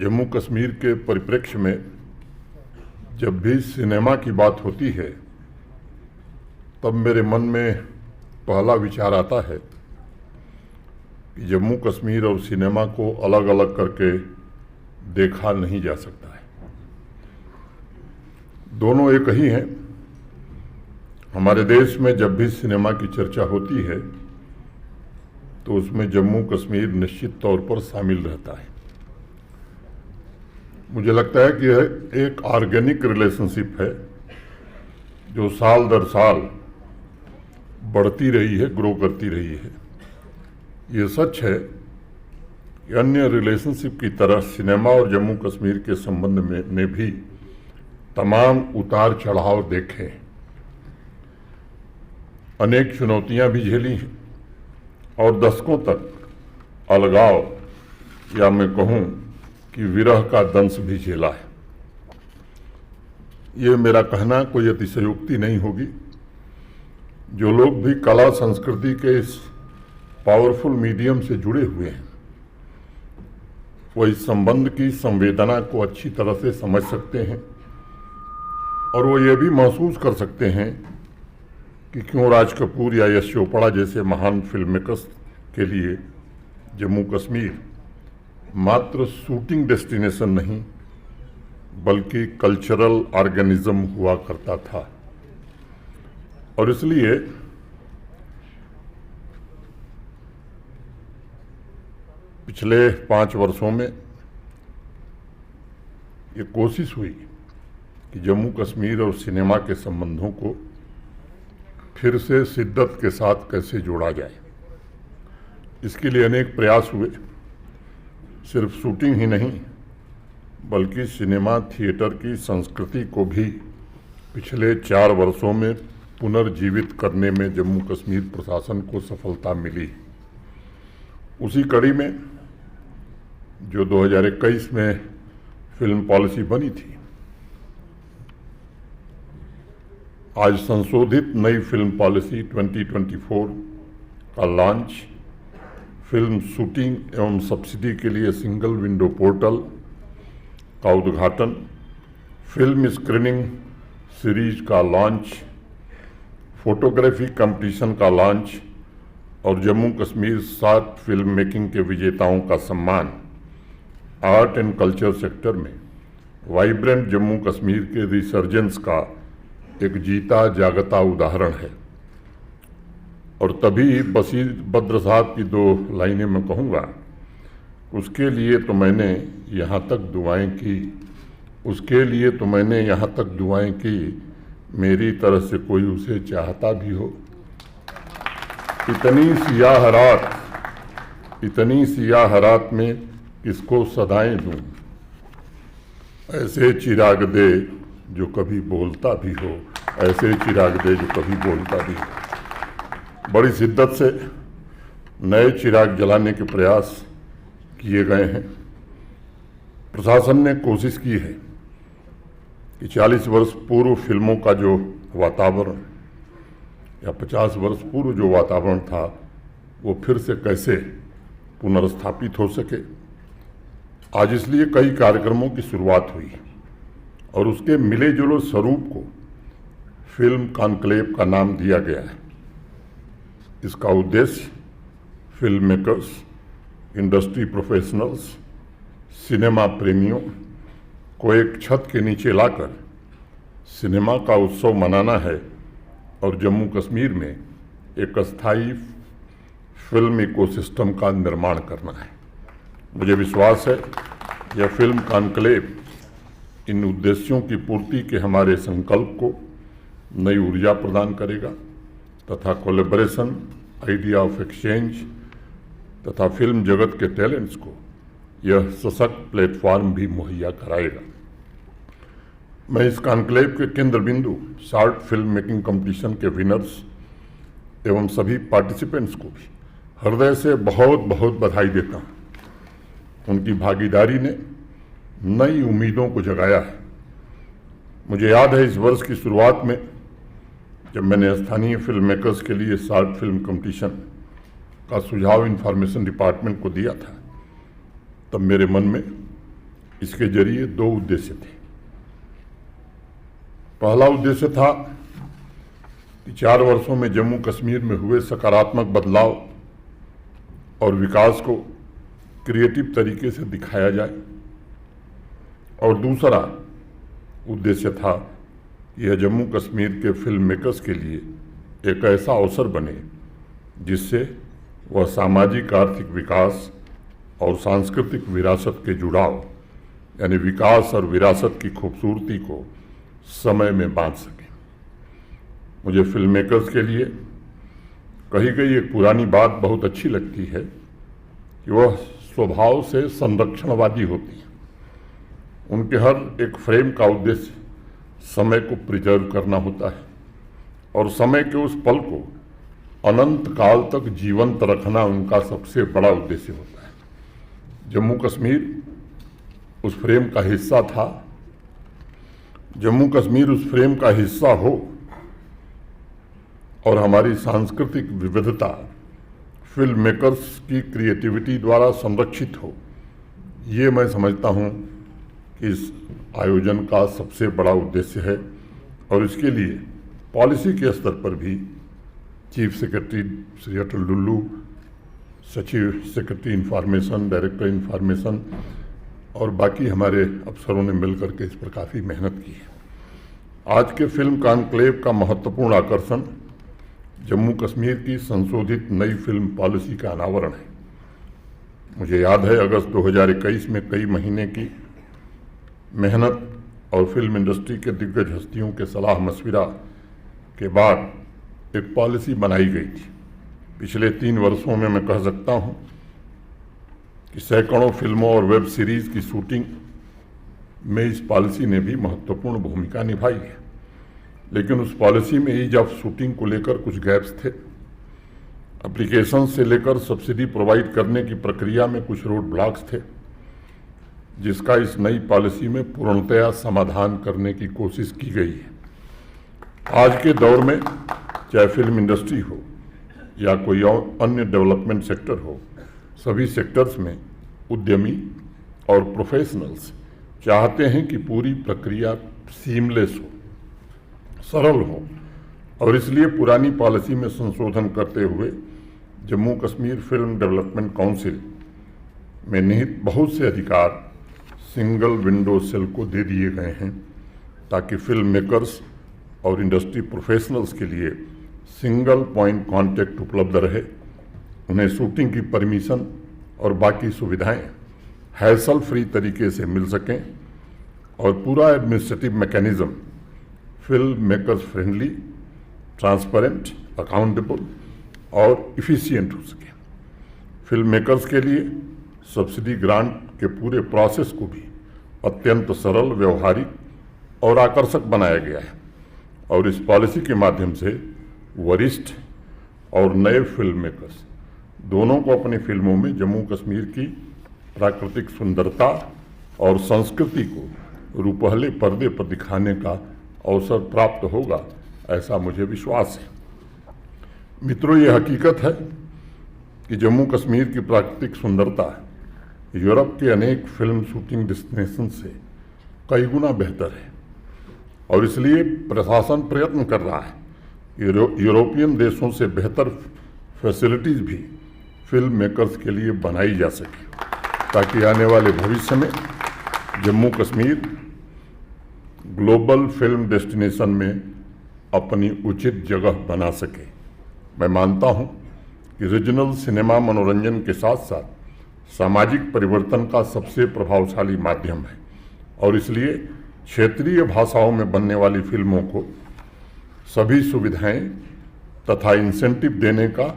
जम्मू कश्मीर के परिप्रेक्ष्य में जब भी सिनेमा की बात होती है तब मेरे मन में पहला विचार आता है कि जम्मू कश्मीर और सिनेमा को अलग अलग करके देखा नहीं जा सकता है। दोनों एक ही हैं। हमारे देश में जब भी सिनेमा की चर्चा होती है तो उसमें जम्मू कश्मीर निश्चित तौर पर शामिल रहता है। मुझे लगता है कि यह एक ऑर्गेनिक रिलेशनशिप है जो साल दर साल बढ़ती रही है, ग्रो करती रही है। ये सच है कि अन्य रिलेशनशिप की तरह सिनेमा और जम्मू कश्मीर के संबंध में भी तमाम उतार चढ़ाव देखे, अनेक चुनौतियां भी झेली हैं और दशकों तक अलगाव या मैं कहूं कि विरह का दंश भी झेला है। ये मेरा कहना कोई अतिशयोक्ति नहीं होगी। जो लोग भी कला संस्कृति के इस पावरफुल मीडियम से जुड़े हुए हैं वो इस संबंध की संवेदना को अच्छी तरह से समझ सकते हैं और वो ये भी महसूस कर सकते हैं कि क्यों राज कपूर या यश चोपड़ा जैसे महान फिल्म मेकर्स के लिए जम्मू कश्मीर मात्र शूटिंग डेस्टिनेशन नहीं बल्कि कल्चरल ऑर्गेनिज्म हुआ करता था। और इसलिए पिछले 5 वर्षों में ये कोशिश हुई कि जम्मू कश्मीर और सिनेमा के संबंधों को फिर से शिद्दत के साथ कैसे जोड़ा जाए। इसके लिए अनेक प्रयास हुए। सिर्फ शूटिंग ही नहीं बल्कि सिनेमा थिएटर की संस्कृति को भी पिछले 4 वर्षों में पुनर्जीवित करने में जम्मू कश्मीर प्रशासन को सफलता मिली। उसी कड़ी में जो 2021 में फिल्म पॉलिसी बनी थी, आज संशोधित नई फिल्म पॉलिसी 2024 का लॉन्च, फिल्म शूटिंग एवं सब्सिडी के लिए सिंगल विंडो पोर्टल का उद्घाटन, फिल्म स्क्रीनिंग सीरीज का लॉन्च, फोटोग्राफी कंपटीशन का लॉन्च और जम्मू कश्मीर 7 फिल्म मेकिंग के विजेताओं का सम्मान आर्ट एंड कल्चर सेक्टर में वाइब्रेंट जम्मू कश्मीर के रिसर्जेंस का एक जीता जागता उदाहरण है। और तभी बशीर बद्र साहब की 2 लाइनें मैं कहूँगा, उसके लिए तो मैंने यहाँ तक दुआएं की, उसके लिए तो मैंने यहाँ तक दुआएं की, मेरी तरफ से कोई उसे चाहता भी हो। इतनी सियाह रात में किसको सदाएं दूं, ऐसे चिराग दे जो कभी बोलता भी हो, ऐसे चिराग दे जो कभी बोलता भी हो। बड़ी शिद्दत से नए चिराग जलाने के प्रयास किए गए हैं। प्रशासन ने कोशिश की है कि 40 वर्ष पूर्व फिल्मों का जो वातावरण या 50 वर्ष पूर्व जो वातावरण था वो फिर से कैसे पुनर्स्थापित हो सके। आज इसलिए कई कार्यक्रमों की शुरुआत हुई और उसके मिले जुले स्वरूप को फिल्म कॉन्क्लेव का नाम दिया गया है। इसका उद्देश्य film makers, industry professionals, cinema प्रेमियों को एक छत के नीचे लाकर सिनेमा का उत्सव मनाना है और जम्मू कश्मीर में एक अस्थायी फिल्म इकोसिस्टम का निर्माण करना है। मुझे विश्वास है यह फिल्म कॉन्क्लेव इन उद्देश्यों की पूर्ति के हमारे संकल्प को नई ऊर्जा प्रदान करेगा तथा कोलैबोरेशन, आइडिया ऑफ एक्सचेंज तथा फिल्म जगत के टैलेंट्स को यह सशक्त प्लेटफॉर्म भी मुहैया कराएगा। मैं इस कॉन्क्लेव के केंद्र बिंदु शॉर्ट फिल्म मेकिंग कंपटीशन के विनर्स एवं सभी पार्टिसिपेंट्स को भी हृदय से बहुत बहुत बधाई देता हूँ। उनकी भागीदारी ने नई उम्मीदों को जगाया है। मुझे याद है इस वर्ष की शुरुआत में जब मैंने स्थानीय फिल्म मेकर्स के लिए शॉर्ट फिल्म कंपटीशन का सुझाव इंफॉर्मेशन डिपार्टमेंट को दिया था, तब मेरे मन में इसके जरिए दो उद्देश्य थे। पहला उद्देश्य था कि 4 वर्षों में जम्मू कश्मीर में हुए सकारात्मक बदलाव और विकास को क्रिएटिव तरीके से दिखाया जाए, और दूसरा उद्देश्य था कि यह जम्मू कश्मीर के फिल्म मेकर्स के लिए एक ऐसा अवसर बने जिससे वह सामाजिक आर्थिक विकास और सांस्कृतिक विरासत के जुड़ाव यानी विकास और विरासत की खूबसूरती को समय में बांध सकें। मुझे फिल्म मेकर्स के लिए कही गई एक पुरानी बात बहुत अच्छी लगती है कि वह स्वभाव से संरक्षणवादी होती हैं। उनके हर एक फ्रेम का उद्देश्य समय को प्रिजर्व करना होता है और समय के उस पल को अनंत काल तक जीवंत रखना उनका सबसे बड़ा उद्देश्य होता है। जम्मू कश्मीर उस फ्रेम का हिस्सा था। जम्मू कश्मीर उस फ्रेम का हिस्सा हो और हमारी सांस्कृतिक विविधता फिल्म मेकर्स की क्रिएटिविटी द्वारा संरक्षित हो, ये मैं समझता हूँ कि इस आयोजन का सबसे बड़ा उद्देश्य है। और इसके लिए पॉलिसी के स्तर पर भी चीफ सेक्रेटरी श्री अटल डुल्लू, सचिव सेक्रेटरी इंफॉर्मेशन, डायरेक्टर इंफॉर्मेशन और बाकी हमारे अफसरों ने मिलकर के इस पर काफ़ी मेहनत की है। आज के फिल्म कॉन्क्लेव का महत्वपूर्ण आकर्षण जम्मू कश्मीर की संशोधित नई फिल्म पॉलिसी का अनावरण है। मुझे याद है अगस्त 2021 में कई महीने की मेहनत और फिल्म इंडस्ट्री के दिग्गज हस्तियों के सलाह मशविरा के बाद एक पॉलिसी बनाई गई थी। पिछले 3 वर्षों में मैं कह सकता हूँ कि सैकड़ों फिल्मों और वेब सीरीज की शूटिंग में इस पॉलिसी ने भी महत्वपूर्ण भूमिका निभाई है। लेकिन उस पॉलिसी में ईज ऑफ शूटिंग को लेकर कुछ गैप्स थे। एप्लीकेशन से लेकर सब्सिडी प्रोवाइड करने की प्रक्रिया में कुछ रोड ब्लॉक्स थे, जिसका इस नई पॉलिसी में पूर्णतया समाधान करने की कोशिश की गई है। आज के दौर में चाहे फिल्म इंडस्ट्री हो या कोई और अन्य डेवलपमेंट सेक्टर हो, सभी सेक्टर्स में उद्यमी और प्रोफेशनल्स चाहते हैं कि पूरी प्रक्रिया सीमलेस हो, सरल हो, और इसलिए पुरानी पॉलिसी में संशोधन करते हुए Jammu Kashmir film development council में निहित बहुत से अधिकार सिंगल विंडो सेल को दे दिए गए हैं, ताकि फिल्म मेकर्स और इंडस्ट्री प्रोफेशनल्स के लिए सिंगल पॉइंट कांटेक्ट उपलब्ध रहे। उन्हें शूटिंग की परमिशन और बाकी सुविधाएं हैसल फ्री तरीके से मिल सकें और पूरा administrative mechanism film makers friendly, transparent, accountable और इफिशिएंट हो सके। फिल्म मेकर्स के लिए सब्सिडी ग्रांट के पूरे प्रोसेस को भी अत्यंत सरल, व्यवहारिक और आकर्षक बनाया गया है। और इस पॉलिसी के माध्यम से वरिष्ठ और नए फिल्म मेकर्स दोनों को अपनी फिल्मों में जम्मू कश्मीर की प्राकृतिक सुंदरता और संस्कृति को रूपहले पर्दे पर दिखाने का अवसर प्राप्त होगा, ऐसा मुझे विश्वास है। मित्रों, ये हकीकत है कि जम्मू कश्मीर की प्राकृतिक सुंदरता यूरोप के अनेक फिल्म शूटिंग डेस्टिनेशन से कई गुना बेहतर है, और इसलिए प्रशासन प्रयत्न कर रहा है यूरोपियन देशों से बेहतर फैसिलिटीज भी फिल्म मेकर्स के लिए बनाई जा सके, ताकि आने वाले भविष्य में Jammu Kashmir global film destination में अपनी उचित जगह बना सके। मैं मानता हूं कि रीजनल सिनेमा मनोरंजन के साथ साथ सामाजिक परिवर्तन का सबसे प्रभावशाली माध्यम है, और इसलिए क्षेत्रीय भाषाओं में बनने वाली फिल्मों को सभी सुविधाएं तथा इंसेंटिव देने का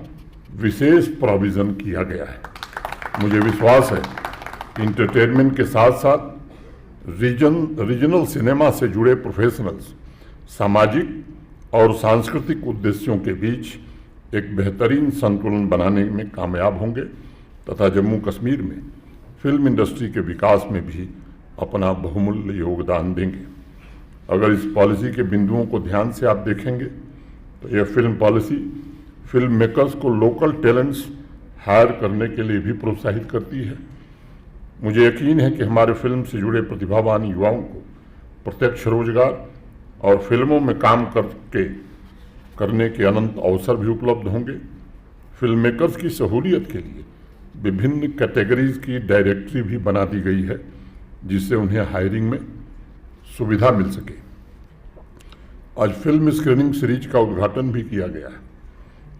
विशेष प्रोविज़न किया गया है। मुझे विश्वास है कि इंटरटेनमेंट के साथ साथ रीजनल सिनेमा से जुड़े प्रोफेशनल्स सामाजिक और सांस्कृतिक उद्देश्यों के बीच एक बेहतरीन संतुलन बनाने में कामयाब होंगे तथा जम्मू कश्मीर में फिल्म इंडस्ट्री के विकास में भी अपना बहुमूल्य योगदान देंगे। अगर इस पॉलिसी के बिंदुओं को ध्यान से आप देखेंगे तो यह फिल्म पॉलिसी फिल्म मेकर्स को लोकल टैलेंट्स हायर करने के लिए भी प्रोत्साहित करती है। मुझे यकीन है कि हमारे फिल्म से जुड़े प्रतिभावान युवाओं को प्रत्यक्ष रोजगार और फिल्मों में काम करने के अनंत अवसर भी उपलब्ध होंगे। फिल्म मेकर्स की सहूलियत के लिए विभिन्न कैटेगरीज की डायरेक्टरी भी बना दी गई है, जिससे उन्हें हायरिंग में सुविधा मिल सके। आज फिल्म स्क्रीनिंग सीरीज का उद्घाटन भी किया गया है,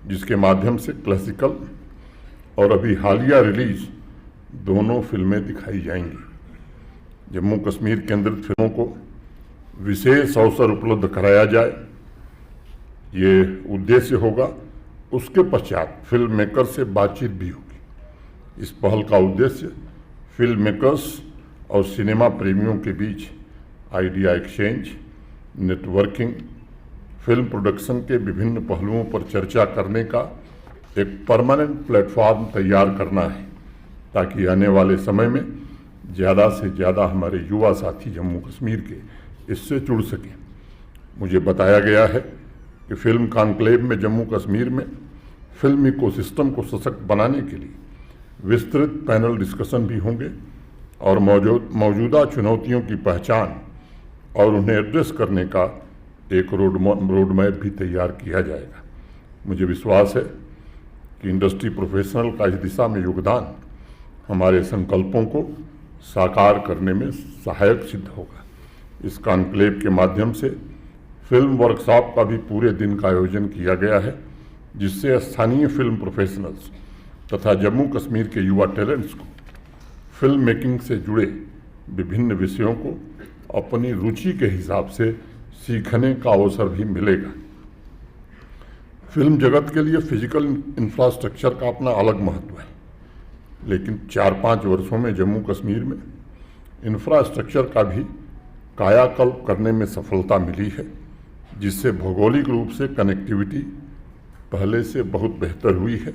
जिसके माध्यम से क्लासिकल और अभी हालिया रिलीज दोनों फिल्में दिखाई जाएंगी। जम्मू कश्मीर केंद्रित फिल्मों को विशेष अवसर उपलब्ध कराया जाए, ये उद्देश्य होगा। उसके पश्चात फिल्म मेकर से बातचीत भी होगी। इस पहल का उद्देश्य फिल्म मेकर्स और सिनेमा प्रेमियों के बीच idea exchange, networking, film production के विभिन्न पहलुओं पर चर्चा करने का एक परमानेंट प्लेटफॉर्म तैयार करना है, ताकि आने वाले समय में ज़्यादा से ज़्यादा हमारे युवा साथी जम्मू कश्मीर के इससे जुड़ सकें। मुझे बताया गया है कि फिल्म कॉन्क्लेव में जम्मू कश्मीर में फिल्म इकोसिस्टम को सशक्त बनाने के लिए विस्तृत पैनल डिस्कशन भी होंगे और मौजूदा चुनौतियों की पहचान और उन्हें एड्रेस करने का एक रोड मैप भी तैयार किया जाएगा। मुझे विश्वास है कि इंडस्ट्री प्रोफेशनल का इस दिशा में योगदान हमारे संकल्पों को साकार करने में सहायक सिद्ध होगा। इस कॉन्क्लेव के माध्यम से फिल्म वर्कशॉप का भी पूरे दिन का आयोजन किया गया है, जिससे स्थानीय फिल्म प्रोफेशनल्स तथा जम्मू कश्मीर के युवा टैलेंट्स को फिल्म मेकिंग से जुड़े विभिन्न विषयों को अपनी रुचि के हिसाब से सीखने का अवसर भी मिलेगा। फिल्म जगत के लिए फिजिकल इंफ्रास्ट्रक्चर का अपना अलग महत्व है, लेकिन 4-5 वर्षों में जम्मू कश्मीर में इंफ्रास्ट्रक्चर का भी कायाकल्प करने में सफलता मिली है, जिससे भौगोलिक रूप से कनेक्टिविटी पहले से बहुत बेहतर हुई है।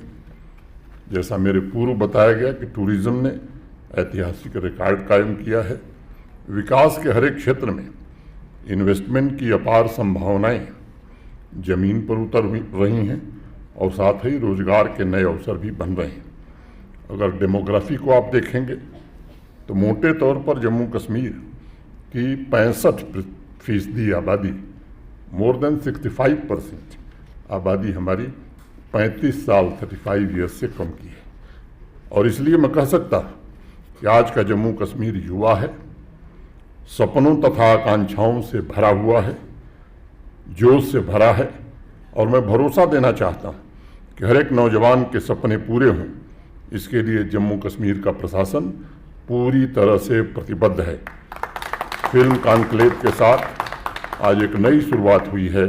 जैसा मेरे पूर्व बताया गया कि टूरिज्म ने ऐतिहासिक रिकॉर्ड कायम किया है। विकास के हर एक क्षेत्र में इन्वेस्टमेंट की अपार संभावनाएं जमीन पर उतर रही हैं और साथ ही रोजगार के नए अवसर भी बन रहे हैं। अगर डेमोग्राफी को आप देखेंगे तो मोटे तौर पर जम्मू कश्मीर की 65% आबादी, मोर देन 65% आबादी हमारी 35 साल 35 ईयर्स से कम की है। और इसलिए मैं कह सकता कि आज का जम्मू कश्मीर युवा है, सपनों तथा आकांक्षाओं से भरा हुआ है, जोश से भरा है। और मैं भरोसा देना चाहता हूँ कि हर एक नौजवान के सपने पूरे हों, इसके लिए जम्मू कश्मीर का प्रशासन पूरी तरह से प्रतिबद्ध है। फिल्म कॉन्क्लेव के साथ आज एक नई शुरुआत हुई है।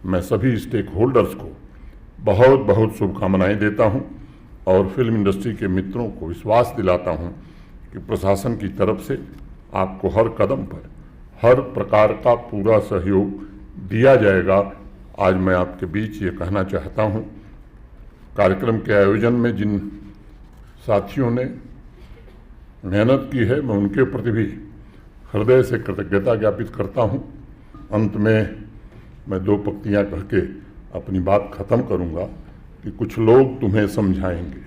मैं सभी स्टेक होल्डर्स को बहुत बहुत शुभकामनाएं देता हूं और फिल्म इंडस्ट्री के मित्रों को विश्वास दिलाता हूं कि प्रशासन की तरफ से आपको हर कदम पर हर प्रकार का पूरा सहयोग दिया जाएगा। आज मैं आपके बीच ये कहना चाहता हूं, कार्यक्रम के आयोजन में जिन साथियों ने मेहनत की है, मैं उनके प्रति भी हृदय से कृतज्ञता ज्ञापित करता हूं। अंत में मैं 2 पंक्तियां कह के अपनी बात खत्म करूंगा कि कुछ लोग तुम्हें समझाएंगे,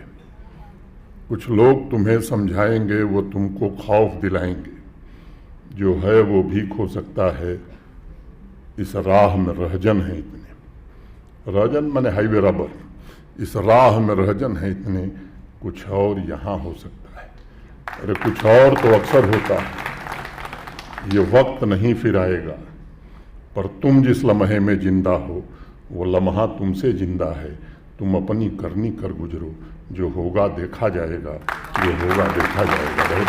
कुछ लोग तुम्हें समझाएंगे, वो तुमको खौफ दिलाएंगे, जो है वो भी खो सकता है, इस राह में रहजन है इतने। रहजन माने हाईवे रबर। इस राह में रहजन है इतने, कुछ और यहाँ हो सकता है। अरे कुछ और तो अक्सर होता है, ये वक्त नहीं फिर आएगा, पर तुम जिस लम्हे में जिंदा हो वो लम्हा तुमसे जिंदा है। तुम अपनी करनी कर गुजरो, जो होगा देखा जाएगा, जो होगा देखा जाएगा। बहुत